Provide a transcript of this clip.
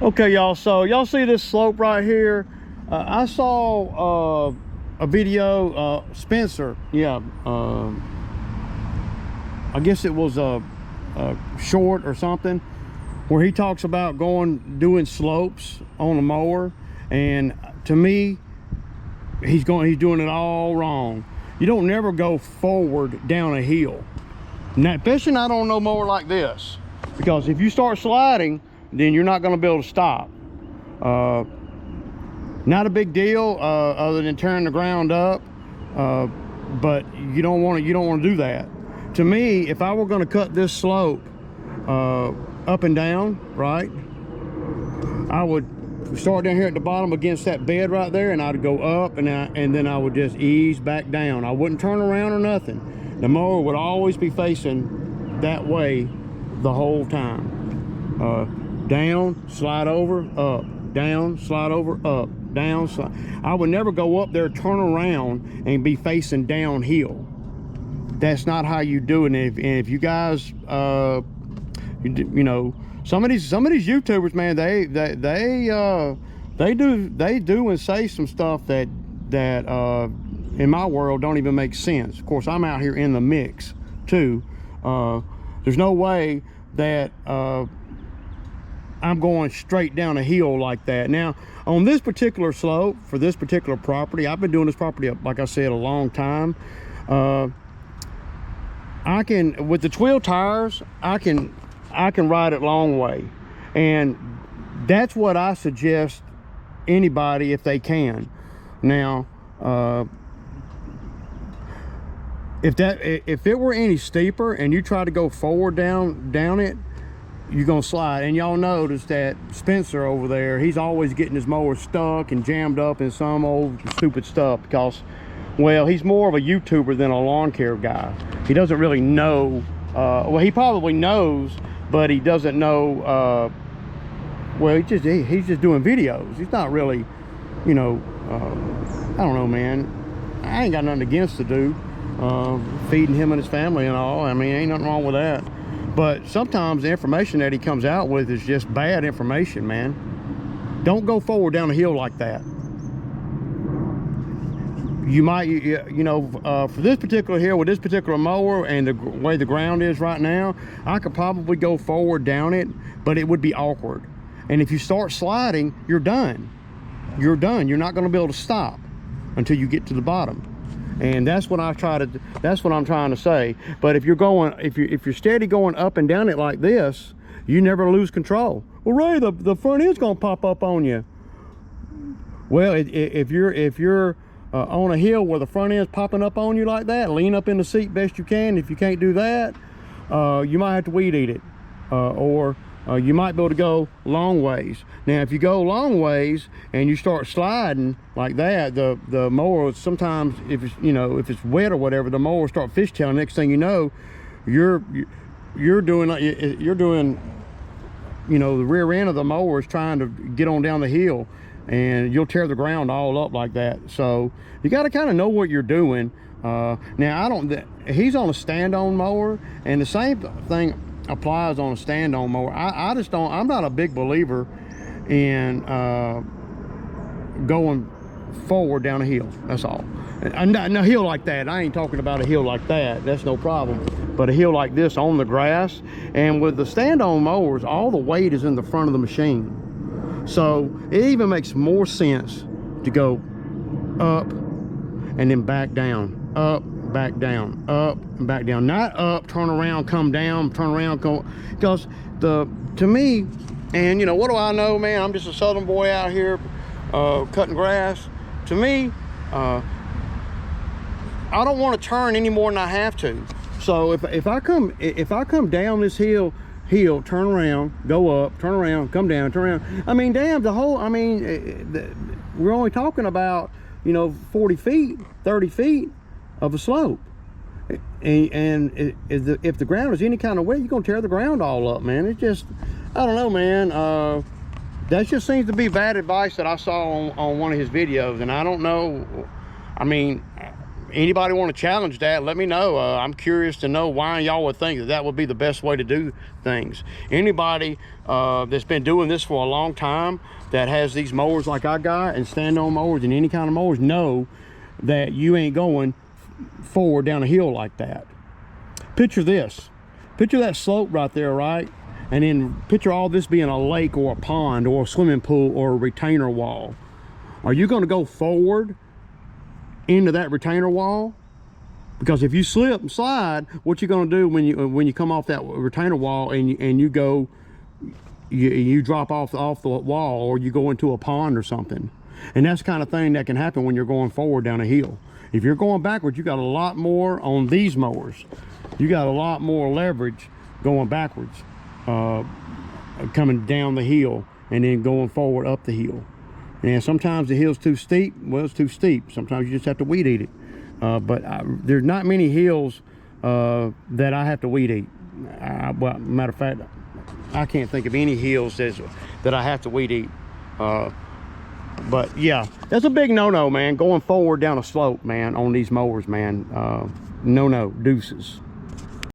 Okay, y'all, so y'all see this slope right here? I saw a video, Spencer, yeah, I guess it was a short or something, where he talks about doing slopes on a mower, and to me, he's doing it all wrong. You don't never go forward down a hill, now, especially not on no mower like this, because if you start sliding, then you're not going to be able to stop. Not a big deal, other than tearing the ground up, but you don't want to do that. To me, if I were going to cut this slope up and down, right, I would start down here at the bottom against that bed right there, and I'd go up, and then I would just ease back down. I wouldn't turn around or nothing. The mower would always be facing that way the whole time. Down, slide over, up, down, slide over, up, down, slide. I would never go up there, turn around, and be facing downhill. That's not how you do it. And if you guys, you know, some of these YouTubers, man, they do and say some stuff that in my world don't even make sense. Of course, I'm out here in the mix too. There's no way that I'm going straight down a hill like that. Now, on this particular slope for this particular property, I've been doing this property, like I said, a long time. I can, with the 12 tires, I can ride it long way, and that's what I suggest anybody if they can. Now, if it were any steeper and you try to go forward down it, you're gonna slide. And y'all notice that Spencer over there, he's always getting his mower stuck and jammed up in some old stupid stuff because, well, he's more of a YouTuber than a lawn care guy. He doesn't really know, well, he probably knows, but he doesn't know, well, he's just doing videos. He's not really, you know, I don't know, man. I ain't got nothing against the dude, feeding him and his family and all. I mean, ain't nothing wrong with that. But sometimes the information that he comes out with is just bad information, man. Don't go forward down a hill like that. You might, you know, for this particular hill with this particular mower and the way the ground is right now, I could probably go forward down it, but it would be awkward. And if you start sliding, you're done. You're done. You're not going to be able to stop until you get to the bottom. And that's what I'm trying to say. But if you're steady going up and down it like this, you never lose control. Well, Ray, the front end's gonna pop up on you. Well, if you're on a hill where the front end's popping up on you like that, lean up in the seat best you can. If you can't do that, you might have to weed eat it, or you might be able to go long ways. Now, if you go long ways and you start sliding like that, the mower sometimes, if it's wet or whatever, the mower will start fishtailing. Next thing you know, you're doing, you know, the rear end of the mower is trying to get on down the hill, and you'll tear the ground all up like that. So you got to kind of know what you're doing. Now, he's on a stand-on mower, and the same thing applies on a stand-on mower. I just don't, I'm not a big believer in going forward down a hill. That's all. And a hill like that, I ain't talking about a hill like that, that's no problem, but a hill like this on the grass. And with the stand-on mowers, all the weight is in the front of the machine, so it even makes more sense to go up and then back down, up, back down, up and back down. Not up, turn around, come down, turn around, go. Because to me, and you know, what do I know, man? I'm just a southern boy out here cutting grass. To me, I don't want to turn any more than I have to. So if I come down this hill, turn around, go up, turn around, come down, turn around. I mean, damn, we're only talking about, you know, 40 feet, 30 feet of a slope. And if the ground is any kind of wet, you're gonna tear the ground all up, man. It's just, I don't know, man. That just seems to be bad advice that I saw on one of his videos, and I don't know. I mean, anybody want to challenge that, let me know. I'm curious to know why y'all would think that that would be the best way to do things. Anybody that's been doing this for a long time, that has these mowers like I got, and stand-on mowers and any kind of mowers, know that you ain't going forward down a hill like that. Picture this. Picture that slope right there, right? And then picture all this being a lake or a pond or a swimming pool or a retainer wall. Are you going to go forward into that retainer wall? Because if you slip and slide, what you're going to do when you come off that retainer wall and you go, you drop off the wall, or you go into a pond or something. And that's the kind of thing that can happen when you're going forward down a hill. If you're going backwards, you got a lot more on these mowers. You got a lot more leverage going backwards, coming down the hill and then going forward up the hill. And sometimes the hill's too steep. Well, it's too steep. Sometimes you just have to weed eat it. But there's not many hills that I have to weed eat. Well, matter of fact, I can't think of any hills that I have to weed eat. But yeah, that's a big no-no, man. Going forward down a slope, man, on these mowers, man. No-no, deuces.